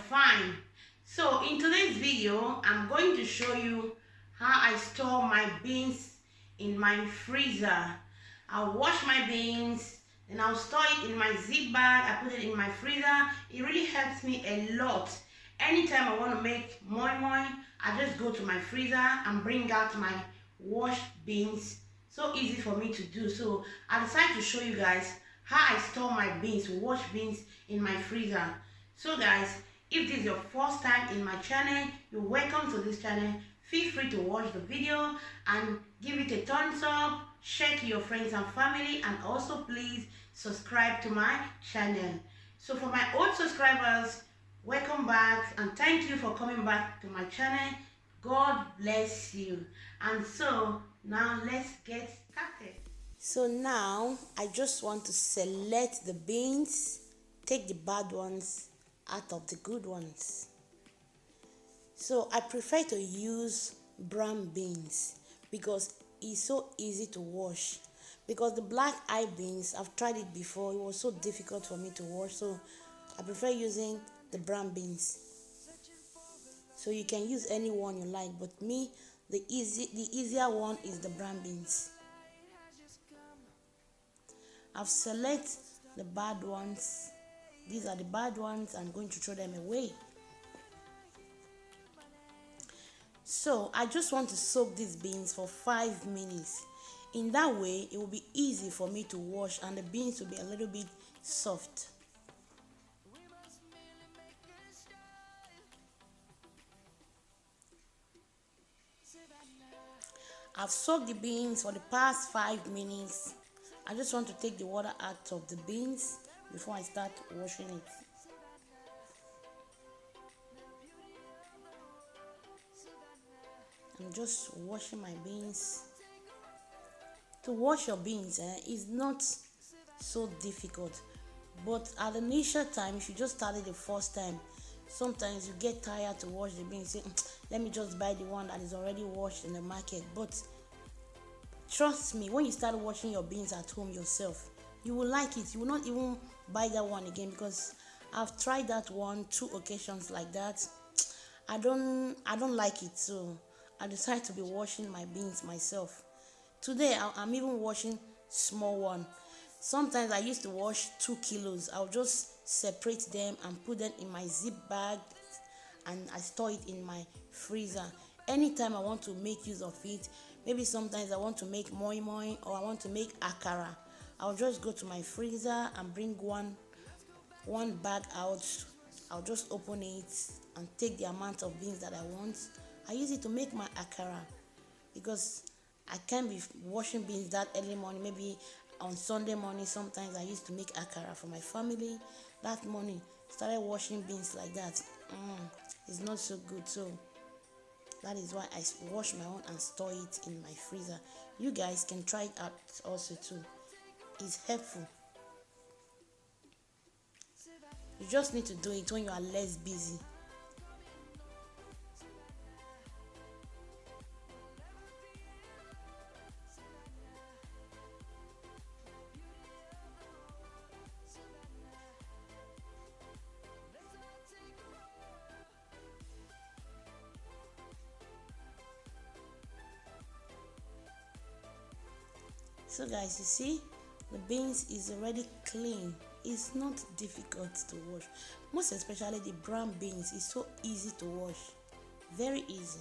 fine. So in today's video, I'm going to show you how I store my beans in my freezer. I'll wash my beans, then I'll store it in my zip bag. I put it in my freezer. It really helps me a lot. Anytime I want to make moi moi, I just go to my freezer and bring out my washed beans. So easy for me to do. So I decided to show you guys how I store my beans, washed beans in my freezer. So guys, if this is your first time in my channel, you're welcome to this channel. Feel free to watch the video and give it a thumbs up, share to your friends and family, and also please subscribe to my channel. So for my old subscribers, welcome back and thank you for coming back to my channel. God bless you. And so now let's get started. So now I just want to select the beans, take the bad ones out of the good ones. So I prefer to use brown beans because it's so easy to wash. Because the black eye beans, I've tried it before, it was so difficult for me to wash, so I prefer using the brown beans. So you can use any one you like, but me, the easier one is the brown beans. I've selected the bad ones. These are the bad ones. I'm going to throw them away. So I just want to soak these beans for 5 minutes. In that way, it will be easy for me to wash and the beans will be a little bit soft. I've soaked the beans for the past 5 minutes. I just want to take the water out of the beans before I start washing it. I'm just washing my beans. To wash your beans is not so difficult, but at the initial time, if you just started the first time, sometimes you get tired to wash the beans. Say, let me just buy the one that is already washed in the market. But trust me, when you start washing your beans at home yourself, you will like it. You will not even buy that one again, because I've tried that 1-2 occasions like that. I don't like it, so I decided to be washing my beans myself. Today I'm even washing small one. Sometimes I used to wash 2 kilos. I'll just separate them and put them in my zip bag and I store it in my freezer. Anytime I want to make use of it, maybe sometimes I want to make moi moi or I want to make akara, I'll just go to my freezer and bring one bag out. I'll just open it and take the amount of beans that I want. I use it to make my akara because I can't be washing beans that early morning. Maybe on Sunday morning, sometimes I used to make akara for my family. That morning, started washing beans like that. It's not so good. So that is why I wash my own and store it in my freezer. You guys can try it out also too. It's helpful. You just need to do it when you are less busy. So guys, you see, the beans is already clean. It's not difficult to wash. Most especially the brown beans is so easy to wash. Very easy.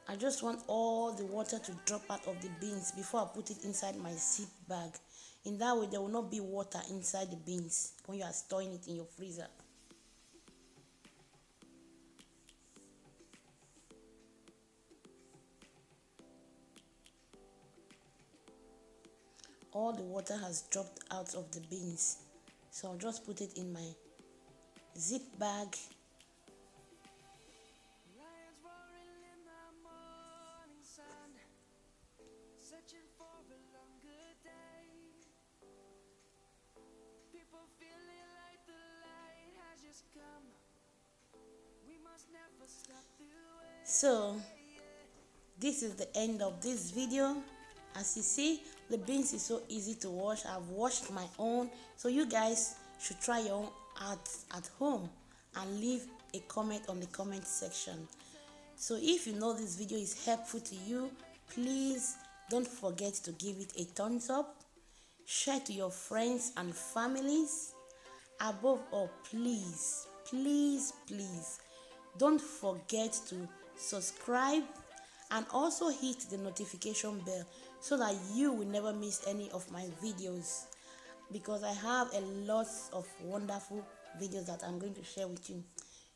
I just want all the water to drop out of the beans before I put it inside my zip bag. In that way, there will not be water inside the beans when you are storing it in your freezer. All the water has dropped out of the beans, so I'll just put it in my zip bag. So this is the end of this video. As you see, The beans is so easy to wash. I've washed my own, so you guys should try your own at home and leave a comment on the comment section. So if you know this video is helpful to you, please don't forget to give it a thumbs up, share to your friends and families. Above all, please don't forget to subscribe and also hit the notification bell so that you will never miss any of my videos, because I have a lot of wonderful videos that I'm going to share with you.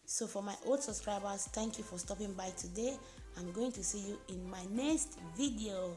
So for my old subscribers, thank you for stopping by today. I'm going to see you in my next video.